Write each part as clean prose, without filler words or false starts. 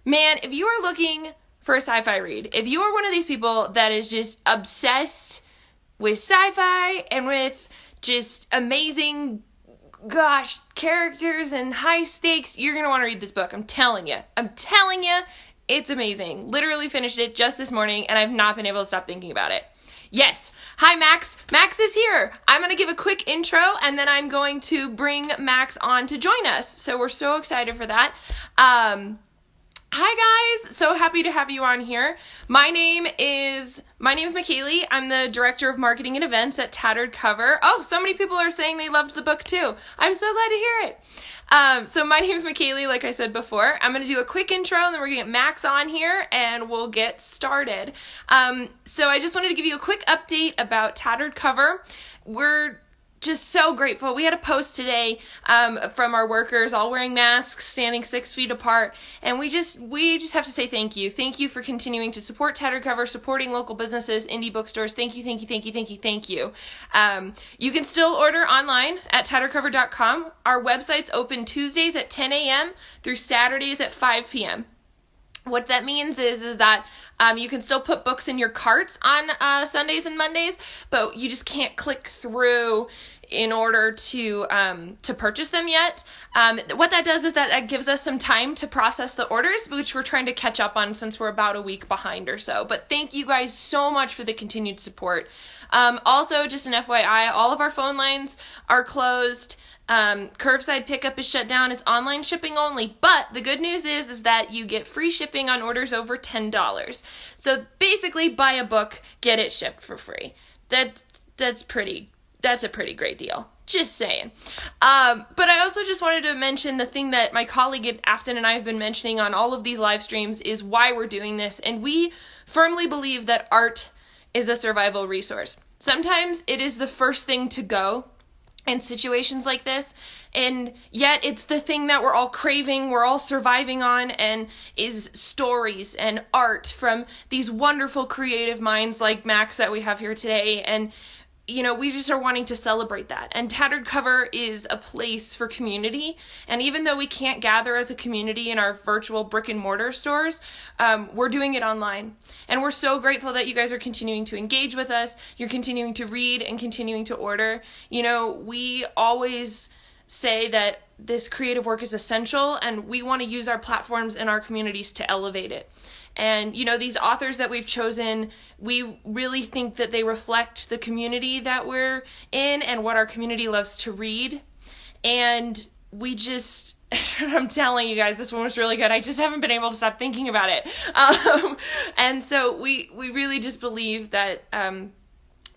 Man, if you are looking for a sci-fi read, if you are one of these people that is just obsessed with sci-fi and with just amazing, characters and high stakes, you're going to want to read this book. I'm telling you, it's amazing. Literally finished it just this morning, and I've not been able to stop thinking about it. Yes. Hi, Max. Max is here. I'm going to give a quick intro, and then I'm going to bring Max on to join us. So we're so excited for that. Hi, guys. So happy to have you on here. My name is McKaylee. I'm the Director of Marketing and Events at Tattered Cover. Oh, so many people are saying they loved the book, too. I'm so glad to hear it. So my name is McKaylee, like I said before. I'm going to do a quick intro, and then we're going to get Max on here, and we'll get started. So I just wanted to give you a quick update about Tattered Cover. We're just so grateful. We had a post today from our workers all wearing masks, standing 6 feet apart, and we just have to say thank you. Thank you for continuing to support Tattered Cover, supporting local businesses, indie bookstores. Thank you. You can still order online at tattercover.com. Our website's open Tuesdays at 10 a.m. through Saturdays at 5 p.m. What that means is that you can still put books in your carts on Sundays and Mondays, but you just can't click through in order to purchase them yet. What that does is that gives us some time to process the orders, which we're trying to catch up on since we're about a week behind or so. But thank you guys so much for the continued support. Also, just an FYI, all of our phone lines are closed. Curbside pickup is shut down. It's online shipping only, but the good news is that you get free shipping on orders over $10. So basically, buy a book, get it shipped for free. That's a pretty great deal. Just saying. But I also just wanted to mention the thing that my colleague Afton and I have been mentioning on all of these live streams is why we're doing this, and we firmly believe that art is a survival resource. Sometimes it is the first thing to go in situations like this, and yet it's the thing that we're all craving, we're all surviving on, and is stories and art from these wonderful creative minds like Max that we have here today. And we just are wanting to celebrate that. And Tattered Cover is a place for community. And even though we can't gather as a community in our virtual brick and mortar stores, we're doing it online. And we're so grateful that you guys are continuing to engage with us. You're continuing to read and continuing to order. We always say that this creative work is essential, and we want to use our platforms and our communities to elevate it. And, these authors that we've chosen, we really think that they reflect the community that we're in and what our community loves to read. And I'm telling you guys, this one was really good. I just haven't been able to stop thinking about it. And so we really just believe that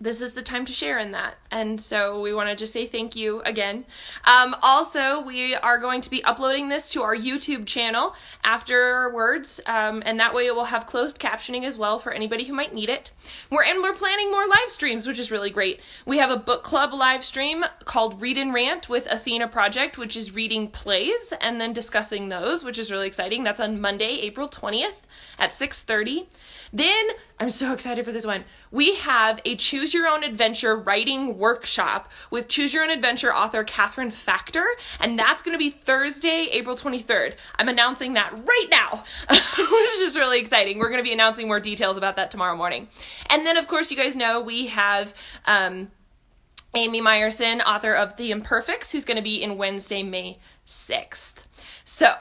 this is the time to share in that. And so we want to just say thank you again. Also, we are going to be uploading this to our YouTube channel afterwards, and that way it will have closed captioning as well for anybody who might need it. We're planning more live streams, which is really great. We have a book club live stream called Read and Rant with Athena Project, which is reading plays and then discussing those, which is really exciting. That's on Monday, April 20th at 6:30. Then, I'm so excited for this one. We have a Choose Your Own Adventure writing workshop with Choose Your Own Adventure author Catherine Factor, and that's going to be Thursday, April 23rd. I'm announcing that right now, which is really exciting. We're going to be announcing more details about that tomorrow morning. And then, of course, you guys know we have Amy Meyerson, author of The Imperfects, who's going to be in Wednesday, May 6th. So,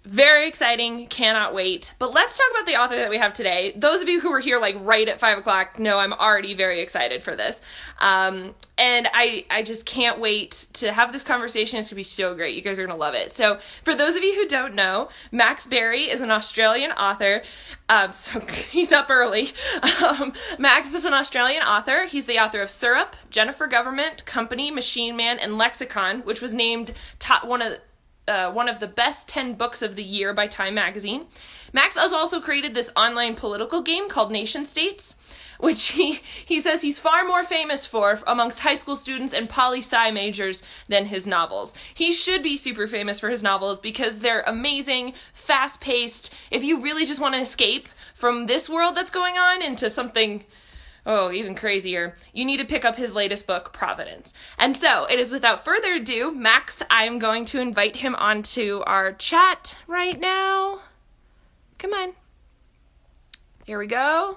very exciting, cannot wait. But let's talk about the author that we have today. Those of you who were here right at 5 o'clock know I'm already very excited for this. And I just can't wait to have this conversation. It's going to be so great. You guys are going to love it. So for those of you who don't know, Max Barry is an Australian author. So he's up early. Max is an Australian author. He's the author of Syrup, Jennifer Government, Company, Machine Man, and Lexicon, which was named one of the best 10 books of the year by Time magazine. Max has also created this online political game called NationStates, which he says he's far more famous for amongst high school students and poli-sci majors than his novels. He should be super famous for his novels because they're amazing, fast-paced. If you really just want to escape from this world that's going on into something Oh, even crazier. You need to pick up his latest book, Providence. And so, it is without further ado, Max, I'm going to invite him onto our chat right now. Come on. Here we go.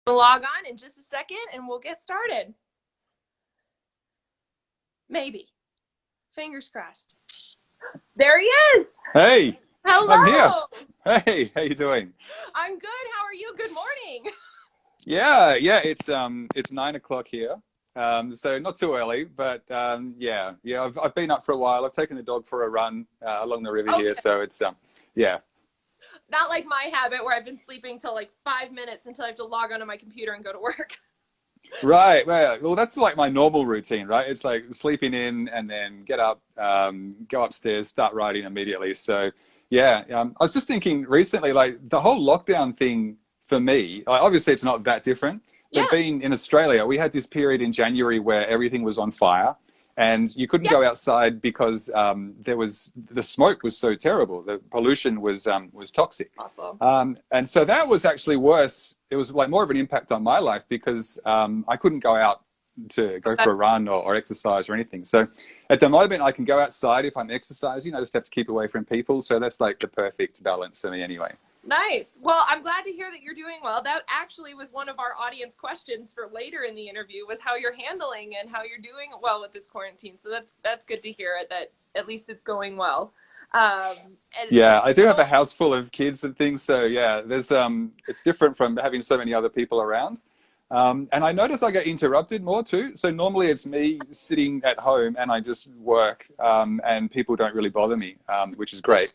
We'll log on in just a second and we'll get started. Maybe. Fingers crossed. There he is. Hey, Hello. I'm here. Hey, how you doing? I'm good. How are you? Good morning. Yeah, it's 9 o'clock here. So not too early, but yeah. I've been up for a while. I've taken the dog for a run along the river here, so it's yeah. Not like my habit where I've been sleeping till like 5 minutes until I have to log onto my computer and go to work. Right. Well, that's like my normal routine, right? It's like sleeping in and then get up, go upstairs, start writing immediately. So yeah, I was just thinking recently, like the whole lockdown thing for me, like, obviously it's not that different, Yeah. but being in Australia, we had this period in January where everything was on fire and you couldn't go outside because the smoke was so terrible. The pollution was toxic. Awesome. And so that was actually worse. It was like more of an impact on my life because I couldn't go out to go for a run or exercise or anything. So at the moment I can go outside if I'm exercising. I just have to keep away from people. So that's like the perfect balance for me anyway. Nice. Well, I'm glad to hear that you're doing well. That actually was one of our audience questions for later in the interview, was how you're handling and how you're doing well with this quarantine. So that's good to hear that at least it's going well. Yeah, I do have a house full of kids and things. So yeah, there's it's different from having so many other people around. And I notice I get interrupted more too. So normally it's me sitting at home and I just work and people don't really bother me, which is great.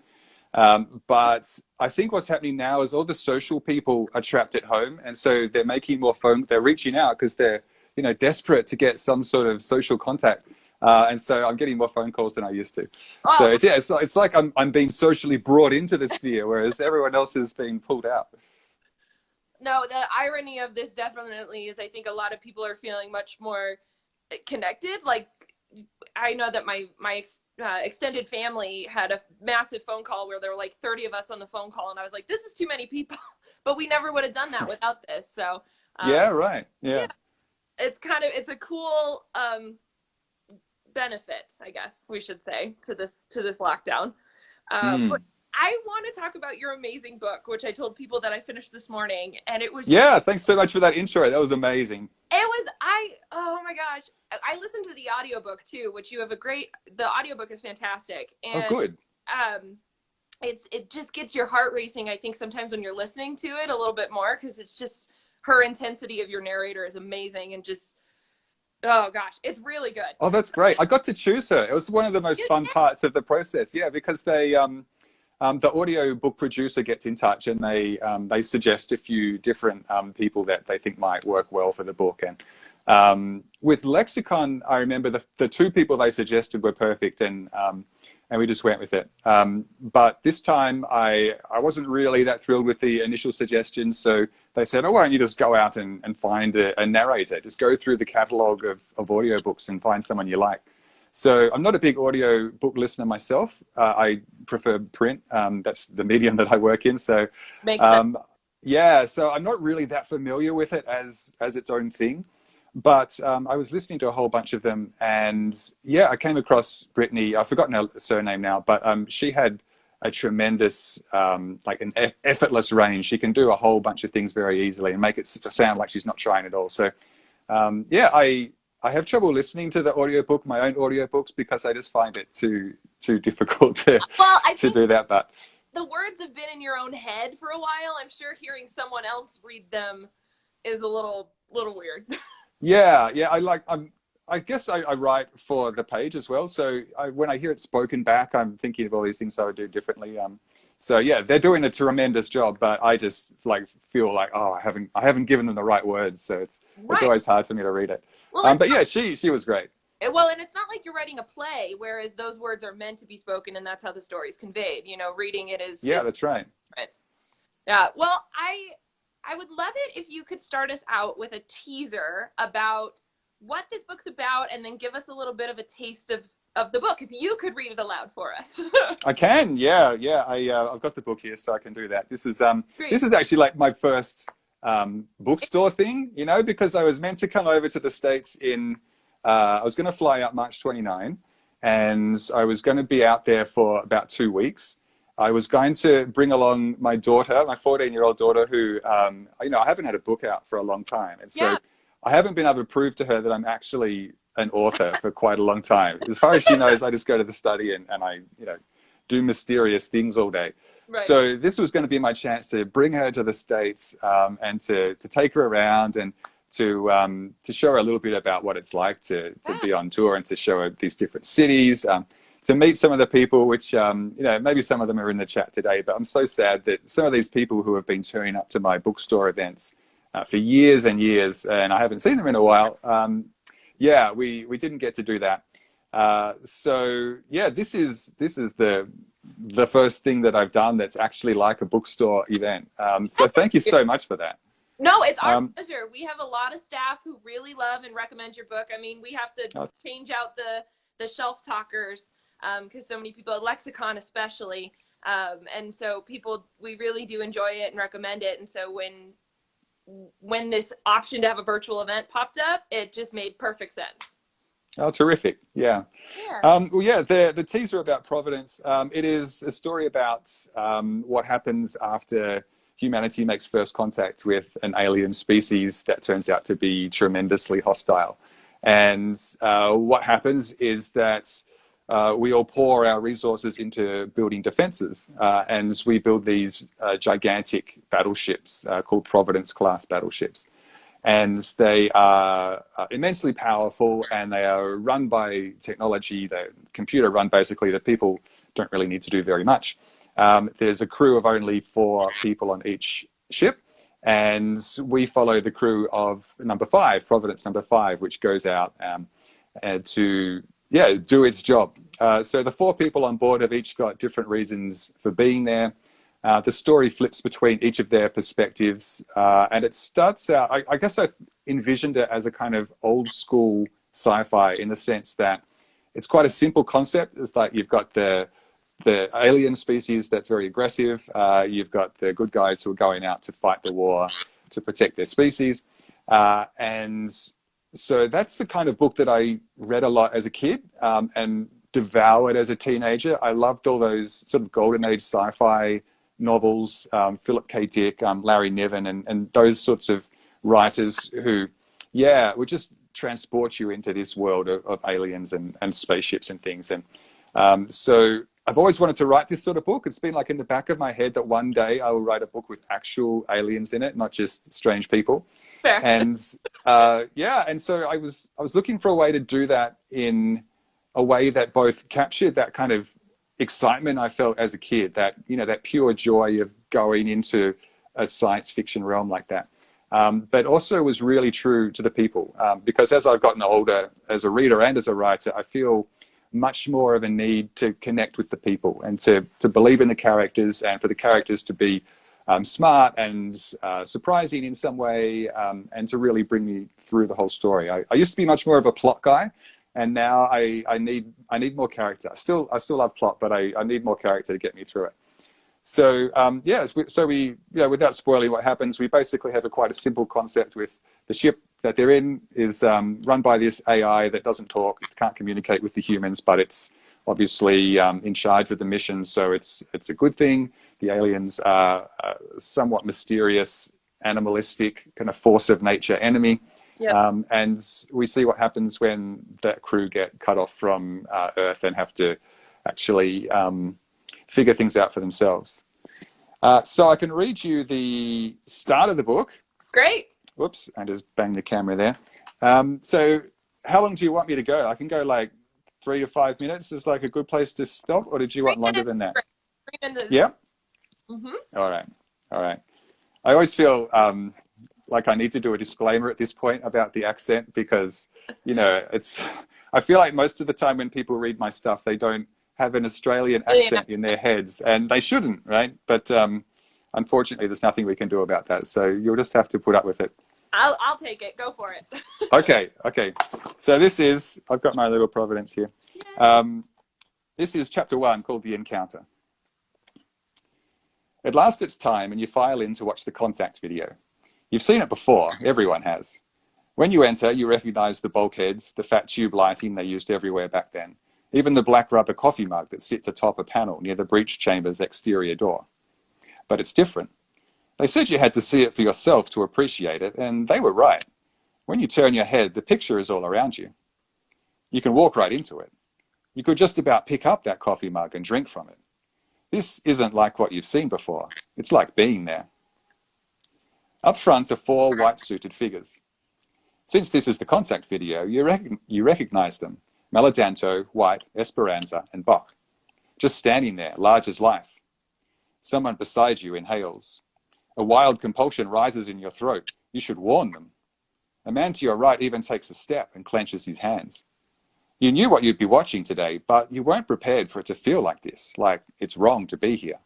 But I think what's happening now is all the social people are trapped at home. And so they're making more they're reaching out because they're, desperate to get some sort of social contact. And so I'm getting more phone calls than I used to. Oh. So it's like I'm being socially brought into the sphere, whereas everyone else is being pulled out. No, the irony of this definitely is I think a lot of people are feeling much more connected. Like, I know that my extended family had a massive phone call where there were like 30 of us on the phone call, and I was like, this is too many people. But we never would have done that without this. So yeah, right. Yeah. It's a cool benefit, I guess we should say, to this lockdown. But I want to talk about your amazing book, which I told people that I finished this morning, and it was Thanks so much for that intro. That was amazing. Oh my gosh, I listened to the audiobook too, which the audiobook is fantastic. And oh, good. It just gets your heart racing, I think, sometimes when you're listening to it a little bit more, because it's just her intensity of your narrator is amazing, and just, oh gosh, it's really good. Oh, that's great. I got to choose her. It was one of the most fun parts of the process. Yeah, because the audio book producer gets in touch and they suggest a few different people that they think might work well for the book. And with Lexicon, I remember the two people they suggested were perfect, and we just went with it. But this time I wasn't really that thrilled with the initial suggestions, so they said, oh, why don't you just go out and find a narrator? Just go through the catalogue of audiobooks and find someone you like. So I'm not a big audio book listener myself. I prefer print. That's the medium that I work in. So makes sense. Yeah, so I'm not really that familiar with it as its own thing. But I was listening to a whole bunch of them, and yeah, I came across Brittany. I've forgotten her surname now, but she had a tremendous, like an effortless range. She can do a whole bunch of things very easily and make it sound like she's not trying at all. So yeah, I have trouble listening to the audiobook, my own audiobooks, because I just find it too difficult to do that. But the words have been in your own head for a while. I'm sure hearing someone else read them is a little weird. Yeah, I guess I write for the page as well. So when I hear it spoken back, I'm thinking of all these things I would do differently. So yeah, they're doing a tremendous job, but I just feel like, oh, I haven't given them the right words. So it's always hard for me to read it. Well, but yeah, she was great. Well, and it's not like you're writing a play, whereas those words are meant to be spoken, and that's how the story's conveyed. Reading it is. Yeah, that's right. Yeah. Well, I would love it if you could start us out with a teaser about what this book's about, and then give us a little bit of a taste of the book. If you could read it aloud for us. I can, yeah. I've got the book here, so I can do that. This is actually like my first bookstore thing, you know, because I was meant to come over to the States I was going to fly out March 29, and I was going to be out there for about 2 weeks. I was going to bring along my daughter, my 14-year-old daughter, who, you know, I haven't had a book out for a long time. And so I haven't been able to prove to her that I'm actually an author for quite a long time. As far as she knows, I just go to the study and I, you know, do mysterious things all day. Right. So this was going to be my chance to bring her to the States and to take her around and to show her a little bit about what it's like to be on tour and to show her these different cities, to meet some of the people, which, you know, maybe some of them are in the chat today, but I'm so sad that some of these people who have been turning up to my bookstore events for years and years, and I haven't seen them in a while, yeah, we didn't get to do that. So yeah, this is the first thing that I've done that's actually like a bookstore event. So thank you so much for that. No, it's our pleasure. We have a lot of staff who really love and recommend your book. I mean, we have to change out the shelf talkers because so many people at Lexicon especially. And so we really do enjoy it and recommend it. And so when this option to have a virtual event popped up, it just made perfect sense. Oh, terrific. Yeah. Well, yeah, the teaser about Providence, it is a story about what happens after humanity makes first contact with an alien species that turns out to be tremendously hostile. And what happens is that we all pour our resources into building defenses. And we build these gigantic battleships called Providence-class battleships. And they are immensely powerful, and they are run by technology, they're computer run basically, that people don't really need to do very much. There's a crew of only 4 people on each ship, and we follow the crew of number 5, Providence number 5, which goes out to do its job. So the 4 people on board have each got different reasons for being there. The story flips between each of their perspectives, and it starts out, I guess I envisioned it as a kind of old school sci-fi in the sense that it's quite a simple concept. It's like you've got the alien species that's very aggressive, you've got the good guys who are going out to fight the war to protect their species, and so that's the kind of book that I read a lot as a kid and devoured as a teenager. I loved all those sort of golden age sci-fi novels, Philip K. Dick, Larry Niven, and those sorts of writers who, would just transport you into this world of aliens and spaceships and things. And so I've always wanted to write this sort of book. It's been like in the back of my head that one day I will write a book with actual aliens in it, not just strange people. Fair. And and so I was looking for a way to do that in a way that both captured that kind of excitement I felt as a kid, that, you know, that pure joy of going into a science fiction realm like that, but also was really true to the people, because as I've gotten older as a reader and as a writer, I feel much more of a need to connect with the people and to believe in the characters, and for the characters to be smart and surprising in some way, and to really bring me through the whole story. I used to be much more of a plot guy, and now I need more character. I still love plot, but I need more character to get me through it. So we without spoiling what happens, we basically have quite a simple concept with the ship that they're in is run by this AI that doesn't talk, it can't communicate with the humans, but it's obviously in charge of the mission, so it's a good thing. The aliens are somewhat mysterious, animalistic, kind of force of nature enemy. Yep. And we see what happens when that crew get cut off from Earth and have to actually figure things out for themselves. So I can read you the start of the book. Great. Whoops, I just banged the camera there. So how long do you want me to go? I can go like 3 to 5 minutes. Is like a good place to stop, or did you want longer than that? 3 minutes. Yeah? Mm-hmm. All right. I always feel like I need to do a disclaimer at this point about the accent, because, you know, I feel like most of the time when people read my stuff, they don't have an Australian accent in their heads, and they shouldn't, right? But unfortunately, there's nothing we can do about that. So you'll just have to put up with it. I'll take it. Go for it. Okay. So I've got my little Providence here. This is chapter 1, called The Encounter. At last it's time, and you file in to watch the contact video. You've seen it before, everyone has. When you enter, you recognize the bulkheads, the fat tube lighting they used everywhere back then, even the black rubber coffee mug that sits atop a panel near the breech chamber's exterior door. But it's different. They said you had to see it for yourself to appreciate it, and they were right. When you turn your head, the picture is all around you. You can walk right into it. You could just about pick up that coffee mug and drink from it. This isn't like what you've seen before. It's like being there. Up front are 4 white-suited figures. Since this is the contact video, you recognize them. Maladanto, White, Esperanza, and Bach. Just standing there, large as life. Someone beside you inhales. A wild compulsion rises in your throat. You should warn them. A man to your right even takes a step and clenches his hands. You knew what you'd be watching today, but you weren't prepared for it to feel like this, like it's wrong to be here.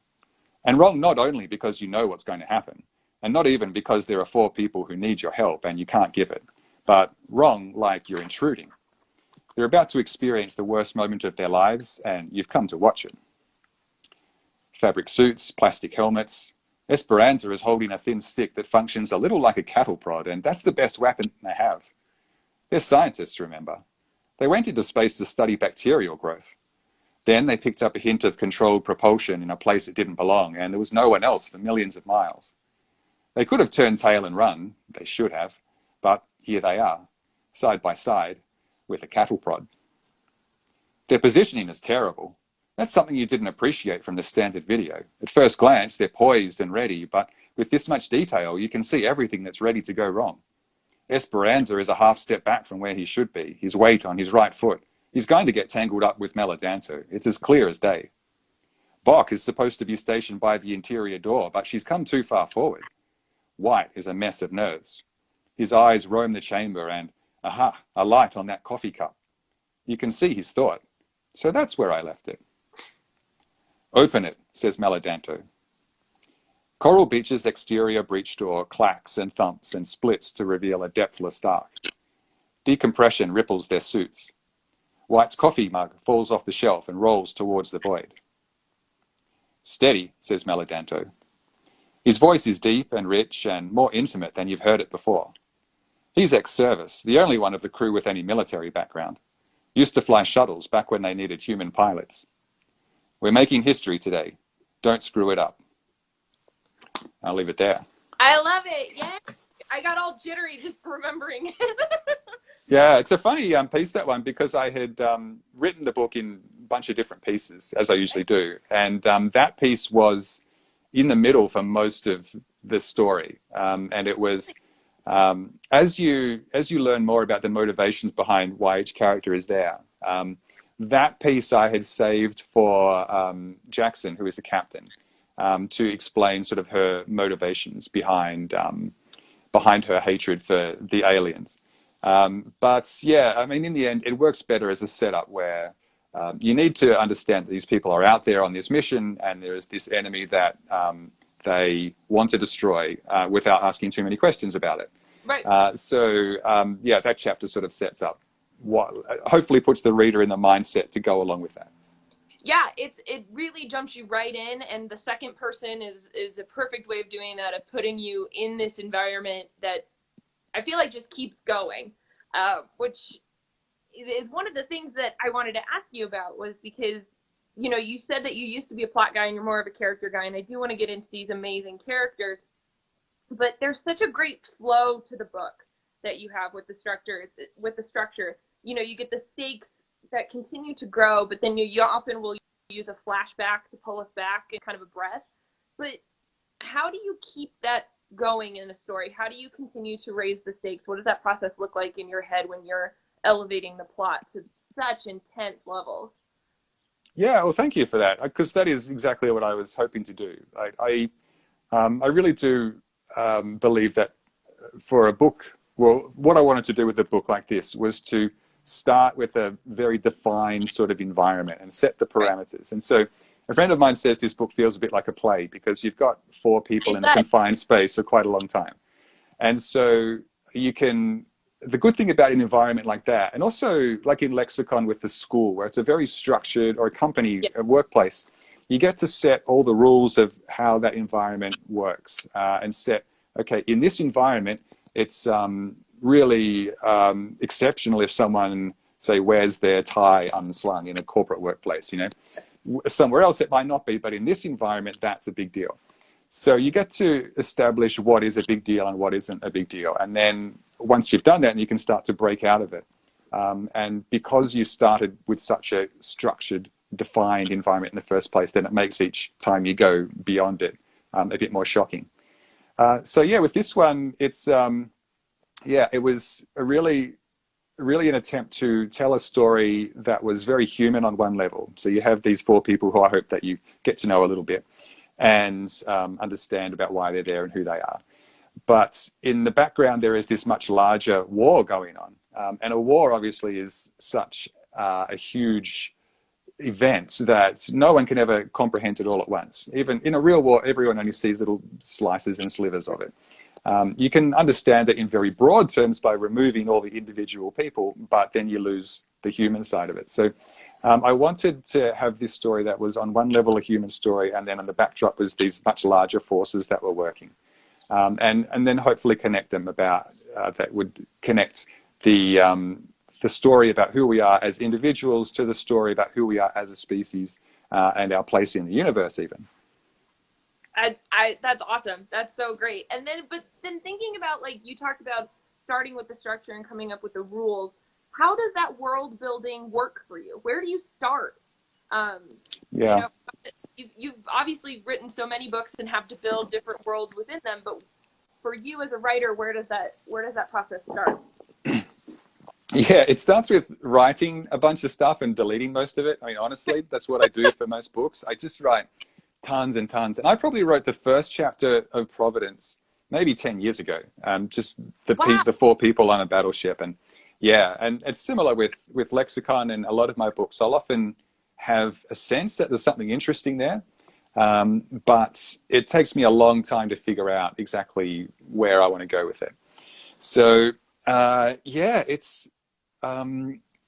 And wrong not only because you know what's going to happen, and not even because there are 4 people who need your help and you can't give it, but wrong like you're intruding. They're about to experience the worst moment of their lives, and you've come to watch it. Fabric suits, plastic helmets. Esperanza is holding a thin stick that functions a little like a cattle prod, and that's the best weapon they have. They're scientists, remember. They went into space to study bacterial growth. Then they picked up a hint of controlled propulsion in a place it didn't belong, and there was no one else for millions of miles. They could have turned tail and run, they should have, but here they are, side by side, with a cattle prod. Their positioning is terrible. That's something you didn't appreciate from the standard video. At first glance, they're poised and ready, but with this much detail, you can see everything that's ready to go wrong. Esperanza is a half step back from where he should be, his weight on his right foot. He's going to get tangled up with Maladanto. It's as clear as day. Bach is supposed to be stationed by the interior door, but she's come too far forward. White is a mess of nerves. His eyes roam the chamber and, aha, a light on that coffee cup. You can see his thought. So that's where I left it. Open it, says Maladanto. Coral Beach's exterior breech door clacks and thumps and splits to reveal a depthless dark. Decompression ripples their suits. White's coffee mug falls off the shelf and rolls towards the void. Steady, says Maladanto. His voice is deep and rich and more intimate than you've heard it before. He's ex-service, the only one of the crew with any military background. Used to fly shuttles back when they needed human pilots. We're making history today. Don't screw it up. I'll leave it there. I love it. Yeah. I got all jittery just remembering it. Yeah, it's a funny piece, that one, because I had written the book in a bunch of different pieces, as I usually do. And that piece was in the middle for most of the story. And it was, as you learn more about the motivations behind why each character is there, that piece I had saved for Jackson, who is the captain, to explain sort of her motivations behind her hatred for the aliens. But yeah, I mean, in the end, it works better as a setup where you need to understand that these people are out there on this mission and there is this enemy that they want to destroy without asking too many questions about it. Right. Yeah, that chapter sort of sets up what hopefully puts the reader in the mindset to go along with that. Yeah, it really jumps you right in, and the second person is a perfect way of doing that, of putting you in this environment that I feel like just keeps going, which is one of the things that I wanted to ask you about, was because, you know, you said that you used to be a plot guy and you're more of a character guy, and I do want to get into these amazing characters, but there's such a great flow to the book that you have with the structure. You know, you get the stakes that continue to grow, but then you often will use a flashback to pull us back in kind of a breath. But how do you keep that going in a story? How do you continue to raise the stakes? What does that process look like in your head when you're elevating the plot to such intense levels? Yeah, well, thank you for that, because that is exactly what I was hoping to do. I really do believe that for a book, well, what I wanted to do with a book like this was to start with a very defined sort of environment and set the parameters. And so a friend of mine says this book feels a bit like a play because you've got 4 people in a confined space for quite a long time. And so you can, the good thing about an environment like that, and also like in Lexicon with the school, where it's a very structured, or a company, a workplace, you get to set all the rules of how that environment works and set okay, in this environment, it's really exceptional if someone, say, wears their tie unslung in a corporate workplace. Somewhere else it might not be, but in this environment, that's a big deal. So you get to establish what is a big deal and what isn't a big deal. And then once you've done that, you can start to break out of it. And because you started with such a structured, defined environment in the first place, then it makes each time you go beyond it a bit more shocking. So yeah, with this one, it's it was really an attempt to tell a story that was very human on one level. So you have these four people who I hope that you get to know a little bit and understand about why they're there and who they are. But in the background, there is this much larger war going on. And a war obviously is such a huge event that no one can ever comprehend it all at once. Even in a real war, everyone only sees little slices and slivers of it. You can understand it in very broad terms by removing all the individual people, but then you lose the human side of it. So I wanted to have this story that was on one level a human story, and then on the backdrop was these much larger forces that were working. And then hopefully connect them about, that would connect the story about who we are as individuals to the story about who we are as a species and our place in the universe even. That's awesome. That's so great. But then thinking about, like, you talked about starting with the structure and coming up with the rules. How does that world building work for you? Where do you start? You've obviously written so many books and have to build different worlds within them, but for you as a writer, where does that process start? Yeah, it starts with writing a bunch of stuff and deleting most of it. I mean, honestly, that's what I do for most books. I just write tons and tons. And I probably wrote the first chapter of Providence maybe 10 years ago. Just the four people on a battleship. And yeah, and it's similar with Lexicon and a lot of my books. I'll often have a sense that there's something interesting there. But it takes me a long time to figure out exactly where I want to go with it. So it's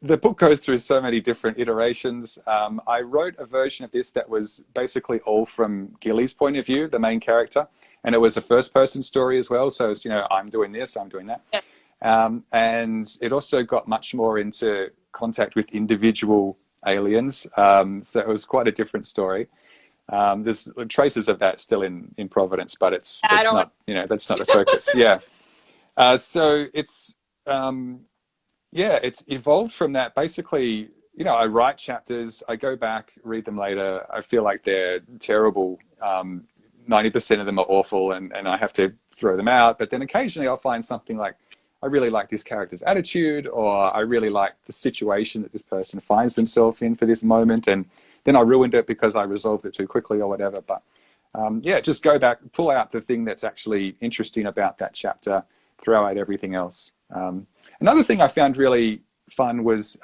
the book goes through so many different iterations. I wrote a version of this that was basically all from Gilly's point of view, the main character, and it was a first-person story as well. So it's, I'm doing this, I'm doing that. Yeah. And it also got much more into contact with individual aliens. So it was quite a different story. There's traces of that still in Providence, but it's not, that's not the focus. Yeah. So it's evolved from that. Basically, I write chapters, I go back, read them later. I feel like they're terrible. 90% of them are awful and I have to throw them out. But then occasionally I'll find something like, I really like this character's attitude, or I really like the situation that this person finds themselves in for this moment. And then I ruined it because I resolved it too quickly or whatever. But just go back, pull out the thing that's actually interesting about that chapter, throw out everything else. Another thing I found really fun was,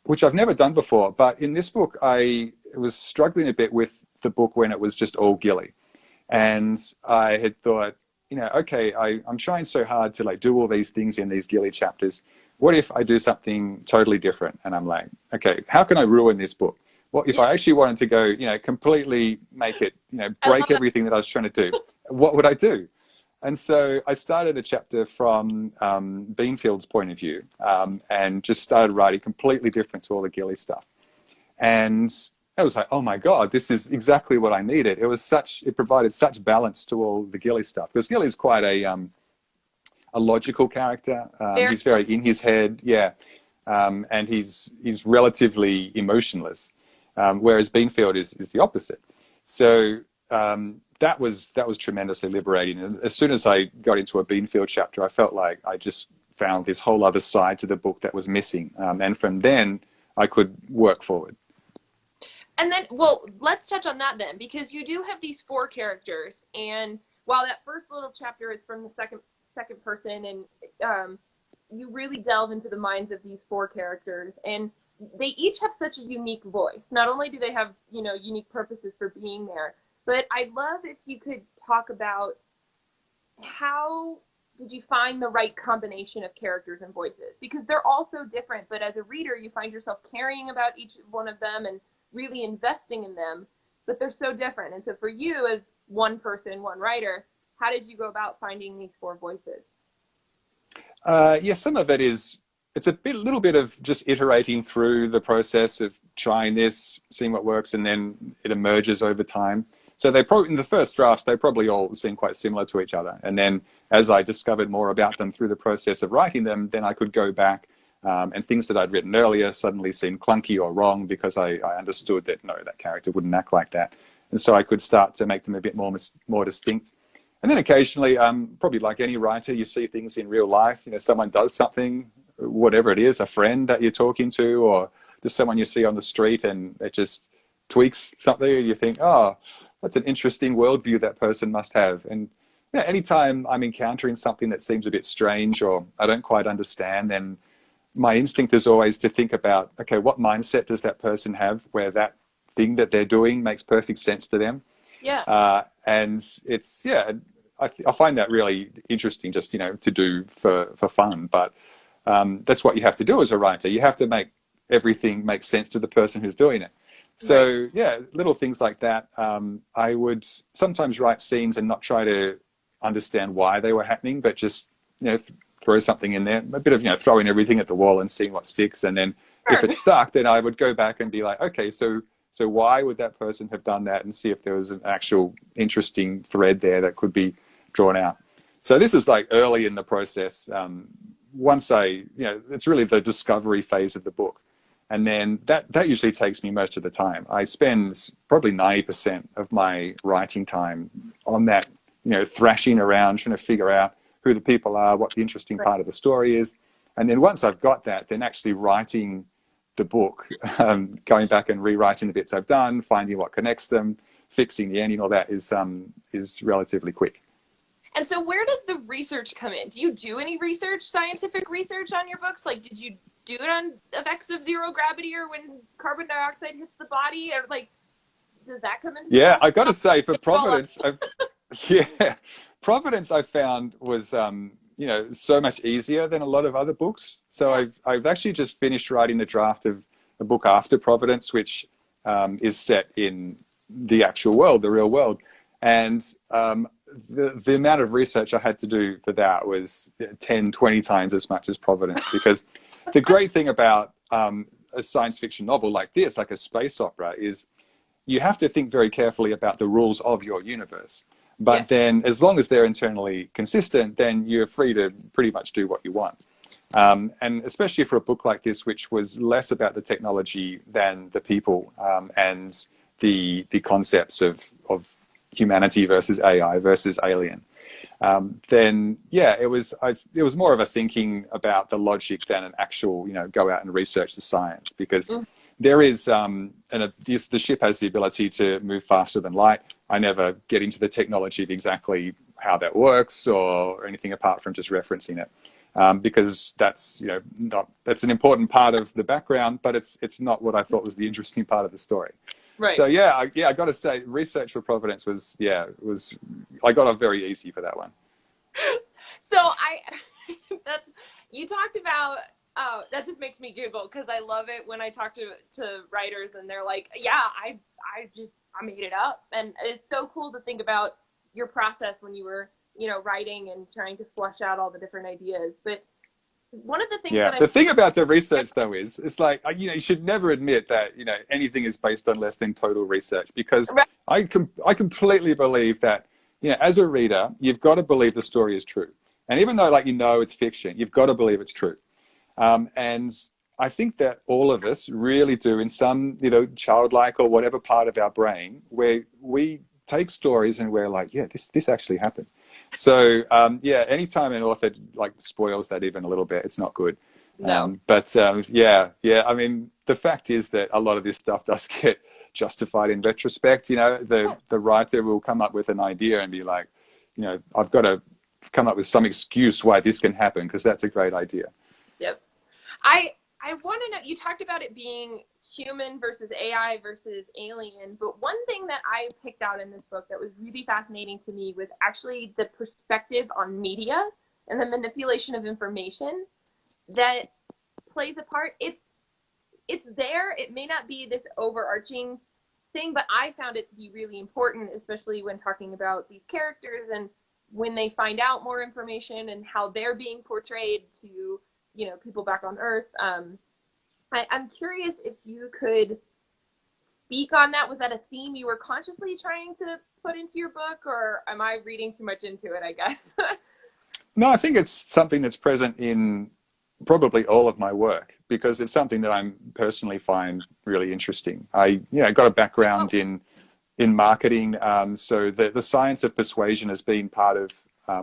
which I've never done before, but in this book, I was struggling a bit with the book when it was just all Gilly. And I had thought, okay, I'm trying so hard to do all these things in these Gilly chapters. What if I do something totally different? And I'm like, okay, how can I ruin this book? Well, if I actually wanted to go, completely make it, break everything that I was trying to do, what would I do? And so I started a chapter from Beanfield's point of view and just started writing completely different to all the Gilly stuff. And I was like, oh my God, this is exactly what I needed. It provided such balance to all the Gilly stuff, because Gilly's quite a logical character. He's very in his head, yeah. And he's relatively emotionless, whereas Beanfield is the opposite. So that was tremendously liberating. And as soon as I got into a Beanfield chapter, I felt like I just found this whole other side to the book that was missing. And from then, I could work forward. And then, well, let's touch on that then, because you do have these four characters, and while that first little chapter is from the second person, and you really delve into the minds of these four characters, and they each have such a unique voice. Not only do they have, unique purposes for being there, but I'd love if you could talk about how did you find the right combination of characters and voices? Because they're all so different, but as a reader, you find yourself caring about each one of them and really investing in them, but they're so different. And so for you as one person, one writer, how did you go about finding these four voices? Yeah, some of it is, it's little bit of just iterating through the process of trying this, seeing what works, and then it emerges over time. So they probably, in the first drafts, they probably all seem quite similar to each other. And then as I discovered more about them through the process of writing them, then I could go back and things that I'd written earlier suddenly seemed clunky or wrong because I understood that, no, that character wouldn't act like that. And so I could start to make them a bit more distinct. And then occasionally, probably like any writer, you see things in real life. You know, someone does something, whatever it is, a friend that you're talking to, or just someone you see on the street, and it just tweaks something, and you think, oh, that's an interesting worldview that person must have. And you know, anytime I'm encountering something that seems a bit strange or I don't quite understand, then my instinct is always to think about, okay, what mindset does that person have where that thing that they're doing makes perfect sense to them? Yeah. And it's, yeah, I find that really interesting just, you know, to do for fun. But that's what you have to do as a writer. You have to make everything make sense to the person who's doing it. So, right. Yeah, little things like that. I would sometimes write scenes and not try to understand why they were happening, but just, you know, throw something in there, a bit of, you know, throwing everything at the wall and seeing what sticks. And then if it stuck, then I would go back and be like, okay, so why would that person have done that, and see if there was an actual interesting thread there that could be drawn out. So this is like early in the process. Once you know, it's really the discovery phase of the book. And then that usually takes me most of the time. I spend probably 90% of my writing time on that, you know, thrashing around, trying to figure out who the people are, what the interesting part of the story is. And then once I've got that, then actually writing the book, going back and rewriting the bits I've done, finding what connects them, fixing the ending, all that is relatively quick. And so where does the research come in? Do you do any research, scientific research on your books? Like, did you do it on effects of zero gravity or when carbon dioxide hits the body? Or like, does that come into Yeah, I got to say, for Providence, yeah, Providence I found was, you know, so much easier than a lot of other books. So yeah. I've actually just finished writing the draft of a book after Providence, which is set in the actual world, the real world. And the amount of research I had to do for that was 10, 20 times as much as Providence, because the great thing about a science fiction novel like this, like a space opera, is you have to think very carefully about the rules of your universe. But then as long as they're internally consistent, then you're free to pretty much do what you want. And especially for a book like this, which was less about the technology than the people and the concepts of humanity versus AI versus alien, then yeah, it was more of a thinking about the logic than an actual, you know, go out and research the science, because there is the ship has the ability to move faster than light. I never get into the technology of exactly how that works or anything apart from just referencing it, because that's, you know, that's an important part of the background, but it's not what I thought was the interesting part of the story. Right. So yeah, I got to say, research for Providence was I got off very easy for that one. So you talked about, that just makes me giggle, because I love it when I talk to writers and they're like, yeah, I made it up. And it's so cool to think about your process when you were, you know, writing and trying to flesh out all the different ideas. But one of the things the thing about the research though is, it's like, you know, you should never admit that, you know, anything is based on less than total research, because I completely believe that, you know, as a reader, you've got to believe the story is true. And even though, like, you know, it's fiction, you've got to believe it's true. And I think that all of us really do, in some, you know, childlike or whatever part of our brain, where we take stories and we're like, yeah, this actually happened. So yeah, anytime an author like spoils that even a little bit, it's not good. No. But yeah. I mean, the fact is that a lot of this stuff does get justified in retrospect. You know, the writer will come up with an idea and be like, you know, I've got to come up with some excuse why this can happen, because that's a great idea. Yep. I want to know, you talked about it being human versus AI versus alien, but one thing that I picked out in this book that was really fascinating to me was actually the perspective on media and the manipulation of information that plays a part. It's there. It may not be this overarching thing, but I found it to be really important, especially when talking about these characters and when they find out more information and how they're being portrayed to, people back on Earth. I'm curious if you could speak on that. Was that a theme you were consciously trying to put into your book, or am I reading too much into it, I guess? No, I think it's something that's present in probably all of my work because it's something that I personally find really interesting. I got a background in marketing, so the science of persuasion has been part of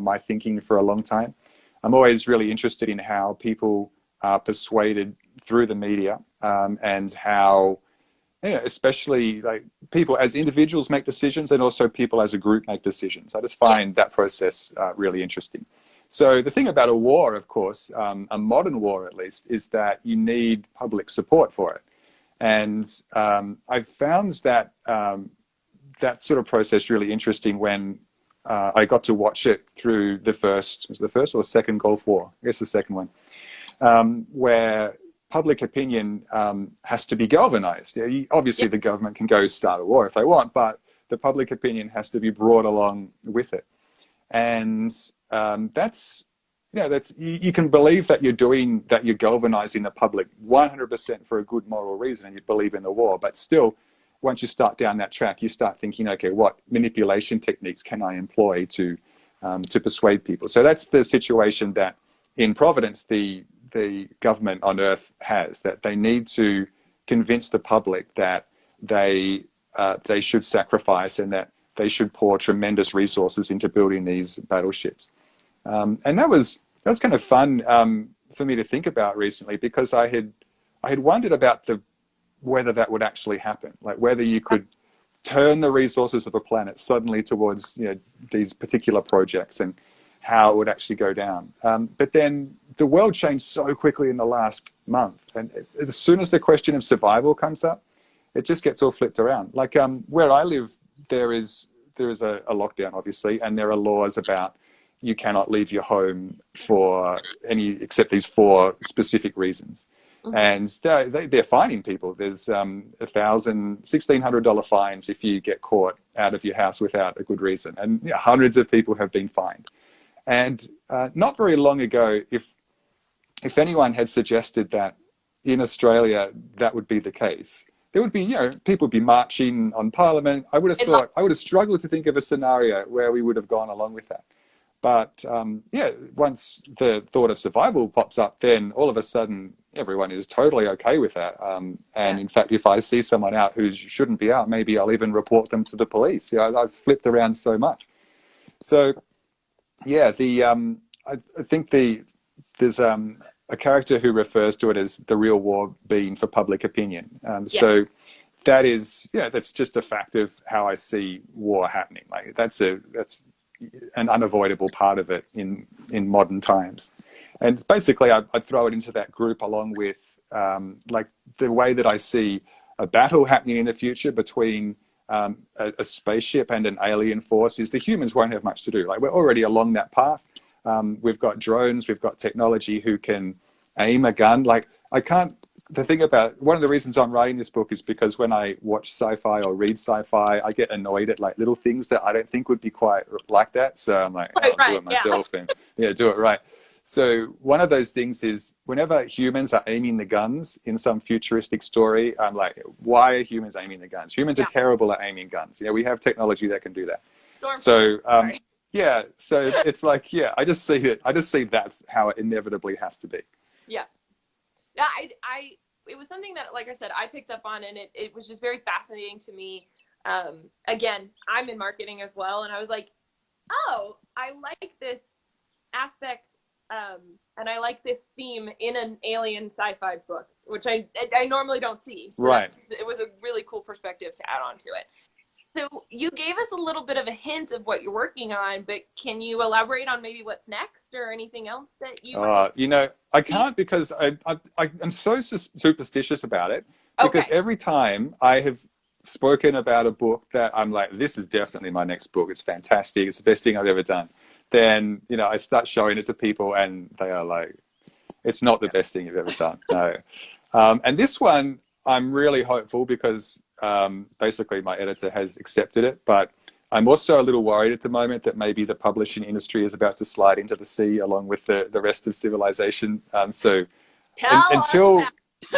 my thinking for a long time. I'm always really interested in how people are persuaded through the media, and how, especially like people as individuals make decisions and also people as a group make decisions. I just find that process really interesting. So the thing about a war, of course, a modern war at least, is that you need public support for it. And I've found that that sort of process really interesting when I got to watch it through the first or second Gulf War? I guess the second one, where public opinion has to be galvanized. Obviously, the government can go start a war if they want, but the public opinion has to be brought along with it. And that's you can believe that you're galvanizing the public 100% for a good moral reason, and you believe in the war. But still, once you start down that track, you start thinking, okay, what manipulation techniques can I employ to persuade people? So that's the situation that in Providence the government on Earth has, that they need to convince the public that they should sacrifice and that they should pour tremendous resources into building these battleships. And that was kind of fun for me to think about recently, because I had wondered about whether that would actually happen, like whether you could turn the resources of a planet suddenly towards these particular projects and how it would actually go down. But then the world changed so quickly in the last month, and as soon as the question of survival comes up, it just gets all flipped around. Like where I live, there is a lockdown, obviously, and there are laws about you cannot leave your home for any except these 4 specific reasons. Mm-hmm. And they're fining people. There's $1,600 fines if you get caught out of your house without a good reason. And hundreds of people have been fined. And not very long ago, if anyone had suggested that in Australia that would be the case, there would be, people would be marching on Parliament. I would have struggled to think of a scenario where we would have gone along with that. But once the thought of survival pops up, then all of a sudden everyone is totally okay with that. In fact, if I see someone out who shouldn't be out, maybe I'll even report them to the police. I've flipped around so much. So, I think there's a character who refers to it as the real war being for public opinion. So that is, that's just a fact of how I see war happening. Like that's an unavoidable part of it in modern times. And basically I'd throw it into that group along with like the way that I see a battle happening in the future between a spaceship and an alien force is the humans won't have much to do. Like we're already along that path. We've got drones, we've got technology who can aim a gun. Like the thing about one of the reasons I'm writing this book is because when I watch sci-fi or read sci-fi, I get annoyed at like little things that I don't think would be quite like that. So I'm like, I'll do it myself and do it right. So one of those things is whenever humans are aiming the guns in some futuristic story, I'm like, why are humans aiming the guns? Humans are terrible at aiming guns. We have technology that can do that. So so it's like, I just see that's how it inevitably has to be. Yeah, it was something that, like I said, I picked up on, and it was just very fascinating to me. Again, I'm in marketing as well, and I was like, oh, I like this aspect, and I like this theme in an alien sci-fi book, which I normally don't see. So right. It was a really cool perspective to add on to it. So you gave us a little bit of a hint of what you're working on, but can you elaborate on maybe what's next or anything else that you? I can't because I'm so superstitious about it. Because every time I have spoken about a book that I'm like, this is definitely my next book. It's fantastic. It's the best thing I've ever done. Then I start showing it to people, and they are like, it's not the best thing you've ever done. No. And this one, I'm really hopeful because basically my editor has accepted it, but I'm also a little worried at the moment that maybe the publishing industry is about to slide into the sea along with the rest of civilization. So until,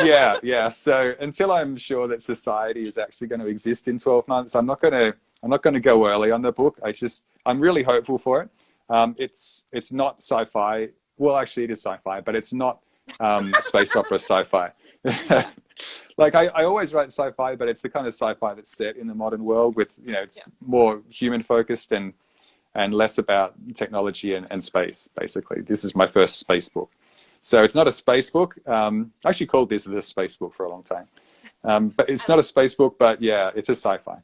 yeah. So until I'm sure that society is actually going to exist in 12 months, I'm not going to go early on the book. I'm really hopeful for it. It's not sci-fi. Well, actually it is sci-fi, but it's not space opera sci-fi. Like I always write sci-fi, but it's the kind of sci-fi that's set in the modern world with, it's more human focused and less about technology and space, basically. This is my first space book. So it's not a space book. I actually called this the space book for a long time. But it's not a space book, but yeah, it's a sci-fi.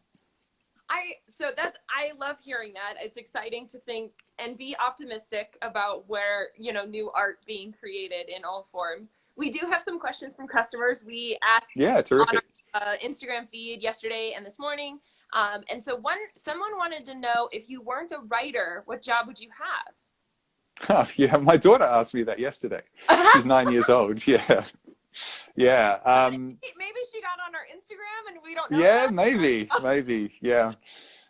I love hearing that. It's exciting to think and be optimistic about where, new art being created in all forms. We do have some questions from customers. We asked terrific. on our Instagram feed yesterday and this morning. And so someone wanted to know, if you weren't a writer, what job would you have? Oh, yeah, my daughter asked me that yesterday. She's 9 years old. Yeah. Yeah. Maybe she got on our Instagram and we don't know. Yeah, maybe. Yeah.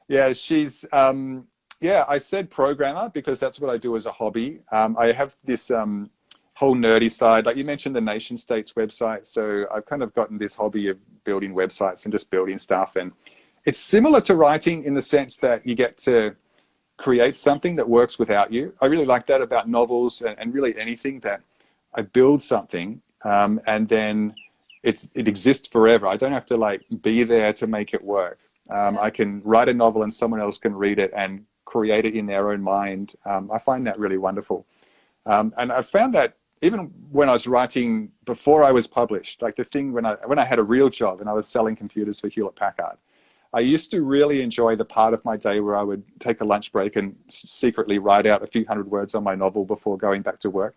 Yeah, she's, I said programmer because that's what I do as a hobby. I have this whole nerdy side, like you mentioned the NationStates website. So I've kind of gotten this hobby of building websites and just building stuff. And it's similar to writing in the sense that you get to create something that works without you. I really like that about novels and really anything, that I build something and then it exists forever. I don't have to be there to make it work. I can write a novel and someone else can read it and create it in their own mind. I find that really wonderful. And I found that even when I was writing before I was published, like the thing when I had a real job and I was selling computers for Hewlett-Packard, I used to really enjoy the part of my day where I would take a lunch break and secretly write out a few hundred words on my novel before going back to work.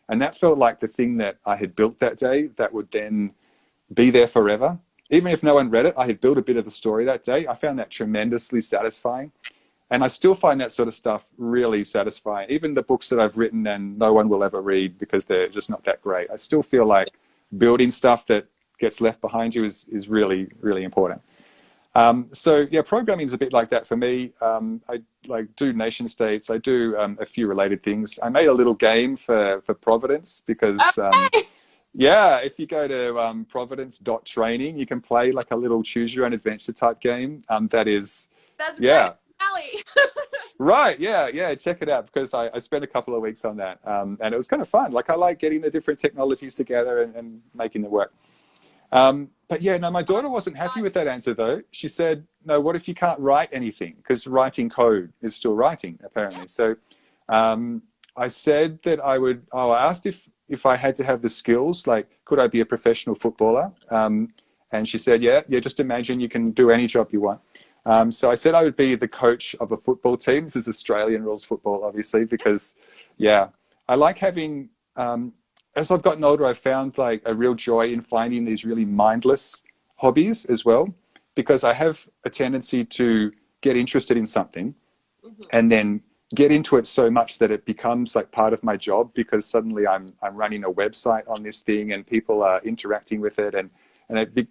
And that felt like the thing that I had built that day that would then be there forever. Even if no one read it, I had built a bit of the story that day. I found that tremendously satisfying. And I still find that sort of stuff really satisfying. Even the books that I've written and no one will ever read because they're just not that great, I still feel like building stuff that gets left behind you is really, really important. So yeah, programming is a bit like that for me. I do NationStates. I do a few related things. I made a little game for Providence because if you go to providence.training, you can play like a little choose your own adventure type game. That's right. Alley. Right, yeah, check it out because I spent a couple of weeks on that and it was kind of fun. Like I like getting the different technologies together and making it work. But yeah, no, my daughter wasn't happy with that answer though. She said, no, what if you can't write anything? Because writing code is still writing apparently. Yeah. So I said that I asked if I had to have the skills, like could I be a professional footballer? And she said, yeah, just imagine you can do any job you want. So I said I would be the coach of a football team. This is Australian rules football, obviously, because, yeah, I like having, as I've gotten older, I've found like a real joy in finding these really mindless hobbies as well, because I have a tendency to get interested in something and then get into it so much that it becomes like part of my job because suddenly I'm running a website on this thing and people are interacting with it and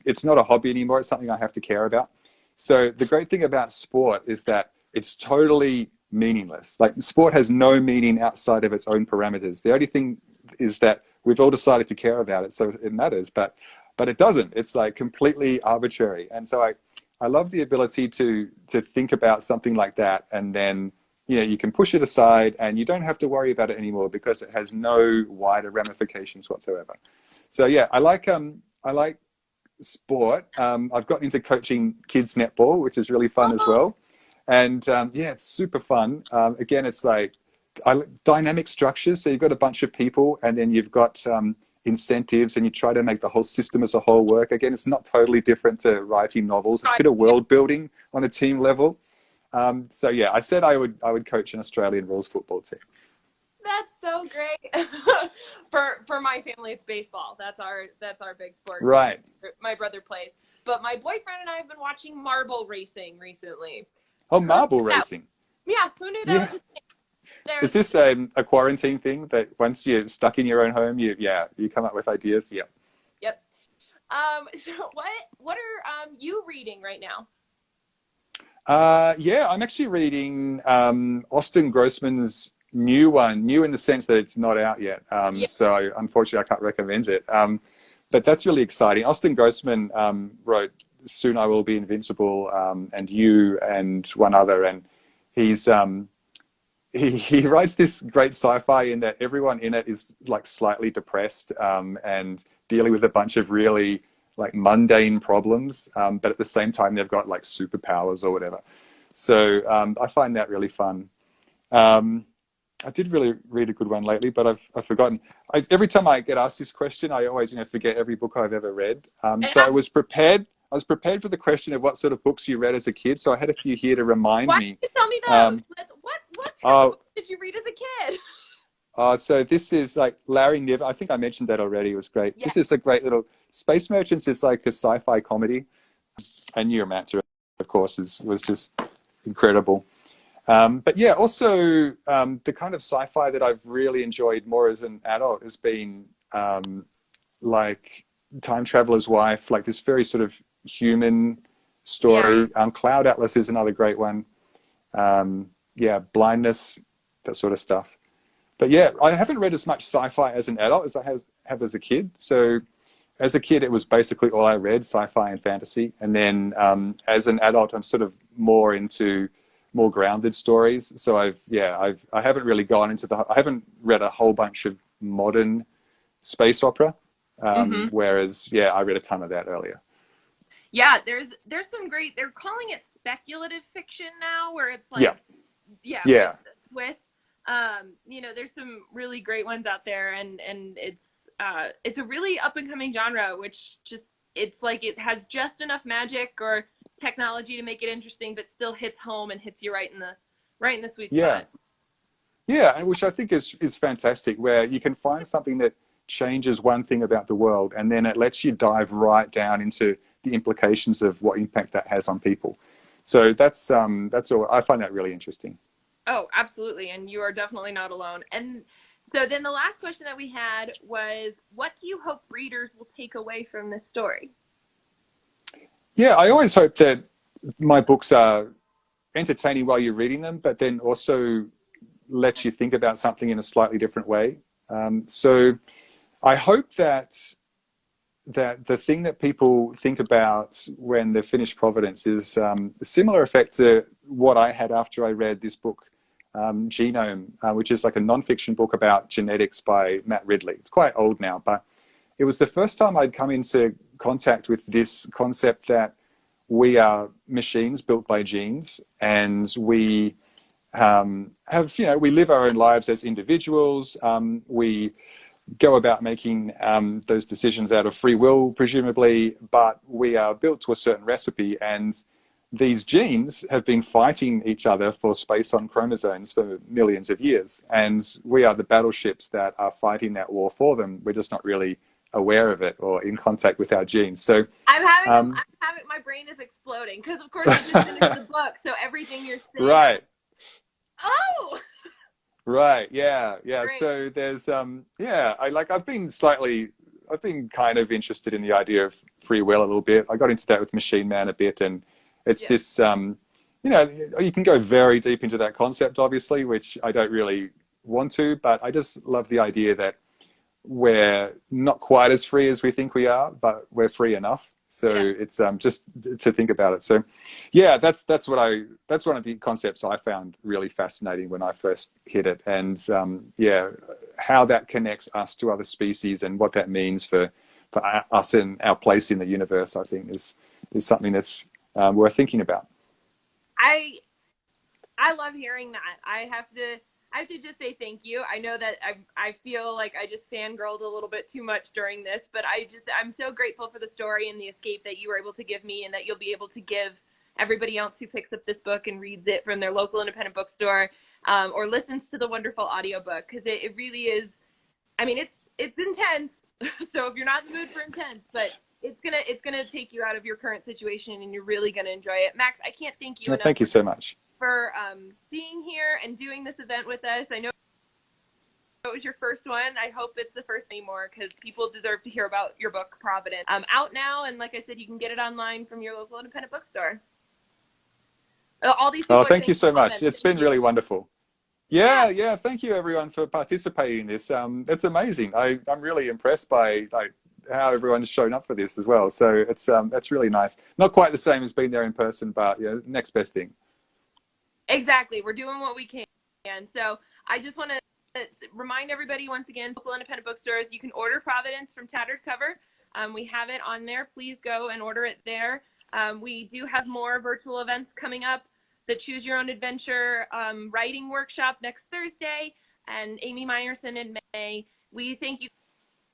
it's not a hobby anymore. It's something I have to care about. So the great thing about sport is that it's totally meaningless. Like sport has no meaning outside of its own parameters. The only thing is that we've all decided to care about it, so it matters, but it doesn't. It's like completely arbitrary. And so I love the ability to think about something like that and then you can push it aside and you don't have to worry about it anymore because it has no wider ramifications whatsoever. So yeah, I like sport. I've gotten into coaching kids netball, which is really fun as well. And it's super fun. Again, it's like dynamic structures. So you've got a bunch of people and then you've got incentives and you try to make the whole system as a whole work. Again, it's not totally different to writing novels. It's a bit of world building on a team level. So yeah, I said I would coach an Australian rules football team. That's so great. For my family, it's baseball. That's our big sport. Right. My brother plays, but my boyfriend and I have been watching marble racing recently. Oh, marble racing. Yeah, who knew that was a thing? Is this a quarantine thing that once you're stuck in your own home, you come up with ideas? Yeah. Yep. So what are you reading right now? Yeah, I'm actually reading Austin Grossman's new one, new in the sense that it's not out yet. Yeah. So unfortunately, I can't recommend it. But that's really exciting. Austin Grossman wrote Soon I Will Be Invincible, and You and one other, and he's he writes this great sci-fi in that everyone in it is like slightly depressed and dealing with a bunch of really like mundane problems, but at the same time they've got like superpowers or whatever. So I find that really fun. Um, I did really read a good one lately, but I've forgotten. Every time I get asked this question, I always forget every book I've ever read. So I was prepared. I was prepared for the question of what sort of books you read as a kid. So I had a few here to remind Why me. don't you tell me those? What Oh, books did you read as a kid? so this is like Larry Niven. I think I mentioned that already. It was great. Yeah. This is a great little Space Merchants is like a sci-fi comedy, and Neuromancer, of course, was just incredible. But yeah, also the kind of sci-fi that I've really enjoyed more as an adult has been like Time Traveler's Wife, like this very sort of human story. Yeah. Cloud Atlas is another great one. Yeah, Blindness, that sort of stuff. But yeah, I haven't read as much sci-fi as an adult as I have as a kid. So as a kid, it was basically all I read, sci-fi and fantasy. And then as an adult, I'm sort of more into more grounded stories. So I haven't really gone into I haven't read a whole bunch of modern space opera. Mm-hmm. Whereas, yeah, I read a ton of that earlier. Yeah, there's some great, they're calling it speculative fiction now, where it's like, Yeah, yeah, with yeah, a twist. There's some really great ones out there, and it's a really up and coming genre, which just, it's like it has just enough magic or technology to make it interesting, but still hits home and hits you right in the sweet yeah. spot. Yeah, and which I think is fantastic, where you can find something that changes one thing about the world, and then it lets you dive right down into the implications of what impact that has on people. So that's all. I find that really interesting. Oh, absolutely. And you are definitely not alone. And so then the last question that we had was, what do you hope readers will take away from this story? Yeah, I always hope that my books are entertaining while you're reading them, but then also let you think about something in a slightly different way. So I hope that the thing that people think about when they finish Providence is a similar effect to what I had after I read this book, Genome, which is like a nonfiction book about genetics by Matt Ridley. It's quite old now, but it was the first time I'd come into contact with this concept that we are machines built by genes, and we we live our own lives as individuals. We go about making those decisions out of free will, presumably, but we are built to a certain recipe, and these genes have been fighting each other for space on chromosomes for millions of years, and we are the battleships that are fighting that war for them. We're just not really aware of it or in contact with our genes. So My brain is exploding because, of course, I just finished the book, so everything you're saying. right. Oh, Right. Yeah. Yeah. great. So there's I've been kind of interested in the idea of free will a little bit. I got into that with Machine Man a bit, and it's Yeah. this you can go very deep into that concept, obviously, which I don't really want to, but I just love the idea that we're not quite as free as we think we are, but we're free enough. So Yeah. it's just to think about it. So yeah, that's one of the concepts I found really fascinating when I first hit it, and yeah, how that connects us to other species and what that means for us and our place in the universe, I think is something that's worth thinking about. I I love hearing that. I have to just say thank you. I know that I feel like I just fangirled a little bit too much during this, but I'm so grateful for the story and the escape that you were able to give me, and that you'll be able to give everybody else who picks up this book and reads it from their local independent bookstore, or listens to the wonderful audiobook, because it really is. I mean, it's intense. So if you're not in the mood for intense, but it's gonna take you out of your current situation, and you're really gonna enjoy it. Max, I can't thank you Well, enough thank you so much. for being here and doing this event with us. I know it was your first one. I hope it's the first anymore, because people deserve to hear about your book, Providence. Out now, and like I said, you can get it online from your local independent bookstore. All these people Oh, are thank you saying so much. comments. It's been really wonderful. Yeah. Thank you everyone for participating in this. It's amazing. I'm really impressed by like how everyone's shown up for this as well. So it's really nice. Not quite the same as being there in person, but next best thing. Exactly. We're doing what we can. So I just want to remind everybody once again, local independent bookstores, you can order Providence from Tattered Cover. We have it on there. Please go and order it there. We do have more virtual events coming up. The Choose Your Own Adventure writing workshop next Thursday, and Amy Meyerson in May. We thank you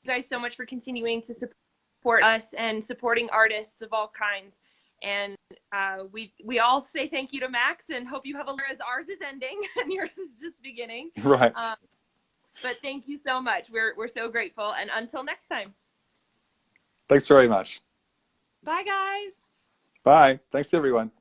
guys so much for continuing to support us and supporting artists of all kinds. And we all say thank you to Max and hope you have a as ours is ending and yours is just beginning. Right. But thank you so much. We're so grateful. And until next time. Thanks very much. Bye, guys. Bye. Thanks everyone.